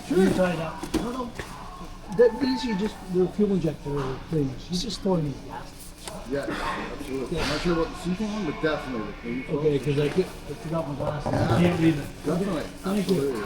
Sure. You try it out. No. These you just the fuel injector things. You just throw in gas. Yeah, absolutely. I'm not sure about the sequel one, but definitely the clean flow. Okay, because I forgot my glasses. I can't read it. Definitely. Thank you. Absolutely.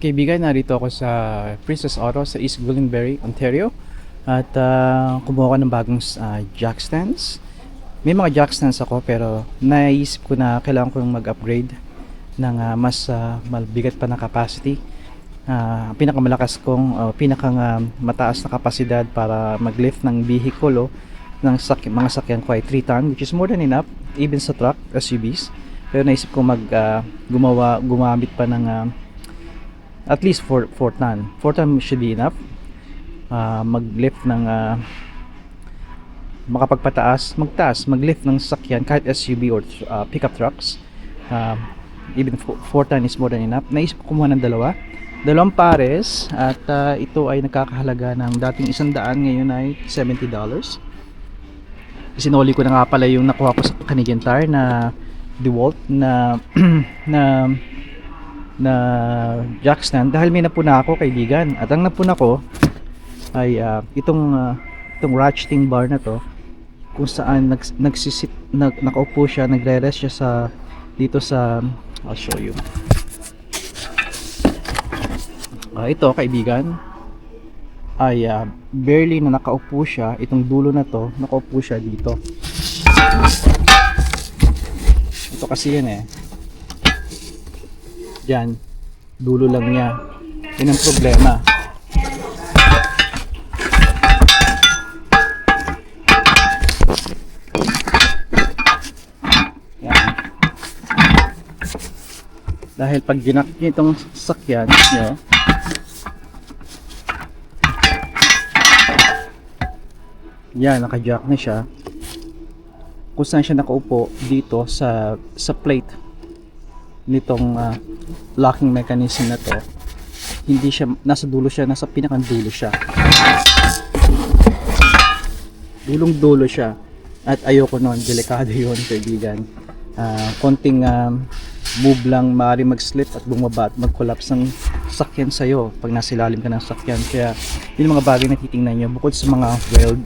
Kaibigan, narito ako sa Princess Auto sa East Gwillimbury, Ontario. At kumuha ko ng bagong jack stands. May mga jack stands ako pero naisip ko na kailangan kong mag-upgrade ng mas mabigat pa na capacity. Pinakamalakas kong, mataas na kapasidad para mag-lift ng vehicle ng mga sakyan ko ay 3 ton, which is more than enough even sa truck, SUVs. Pero naisip ko gumamit pa ng at least 4 ton. 4 ton should be enough. Mag-lift ng mag-lift ng sasakyan kahit SUV or pickup trucks. Even 4 ton is more than enough. Naisip ko kumuha ng dalawang pares at ito ay nagkakahalaga ng dating 100, ngayon ay $70. Sinoli ko na nga pala yung nakuha ko sa Canadian Tire na DeWalt na na jack stand dahil may napuna ako, kaibigan. At ang napuna ko ay itong ratcheting bar na to, kung saan nakaupo siya, nagre-rest siya dito sa I'll show you. Ito, kaibigan, ay barely na nakaupo siya. Itong dulo na to, nakaupo siya dito. Ito kasi yan Diyan, dulo lang niya. Yun ang problema. Yan. Dahil pag ginak niyo itong sasakyan nyo, yan, naka-jack na siya. Kung saan siya nakaupo dito sa plate nitong locking mechanism na to, hindi siya nasa dulo siya, nasa pinakang-dulo siya. Dulong-dulo siya. At ayoko noon, delikado yun, kaibigan. Konting move lang, maaari mag-slip at bumaba at mag-collapse ng sakyan sa'yo pag nasa ilalim ka ng sakyan. Kaya yun mga bagay na titingnan nyo, bukod sa mga weld,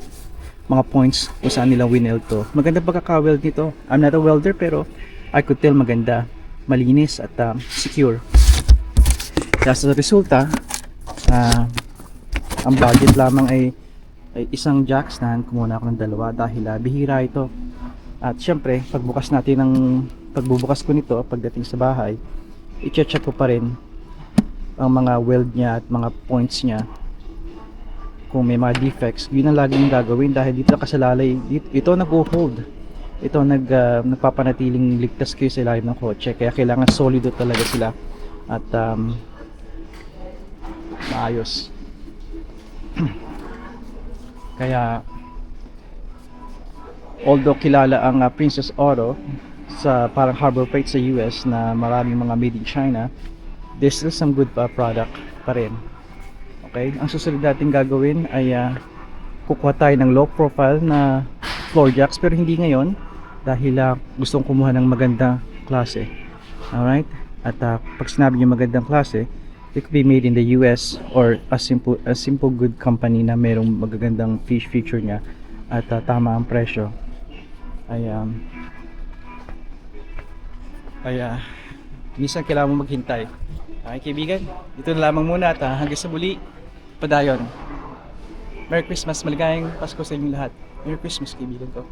mga points kung saan nila wineld to. Maganda pagkaka-weld nito. I'm not a welder pero I could tell maganda, malinis at secure. Kaya sa resulta, ang budget lamang ay isang jack stand. Kumuha ako ng dalawa dahil bihira ito. At syempre, pagbubukas ko nito pagdating sa bahay, i-check ko pa rin ang mga weld niya at mga points niya. Kung may mga defects, yun ang laging gagawin dahil dito nakasalalay. Ito nag-hold. Ito nagpapanatiling ligtas kayo sa ilalim ng kotse, kaya kailangan solido talaga sila at maayos. Kaya although kilala ang Princess Auto sa parang Harbor Freight sa US na maraming mga made in China, there's still some good product pa rin. Okay, ang susunod natin gagawin ay kukuha tayo ng low profile na floor jacks, pero hindi ngayon dahil gustong kumuha ng magandang klase. Alright? At pag sinabi nyo magandang klase, it could be made in the US or a simple good company na merong magagandang feature niya at tama ang presyo. Minsan kailangan mo maghintay Okay, kaibigan, dito na lamang muna at hanggang sa muli, padayon. Merry Christmas, maligayang Pasko sa inyong lahat. Merry Christmas, kaibigan ko.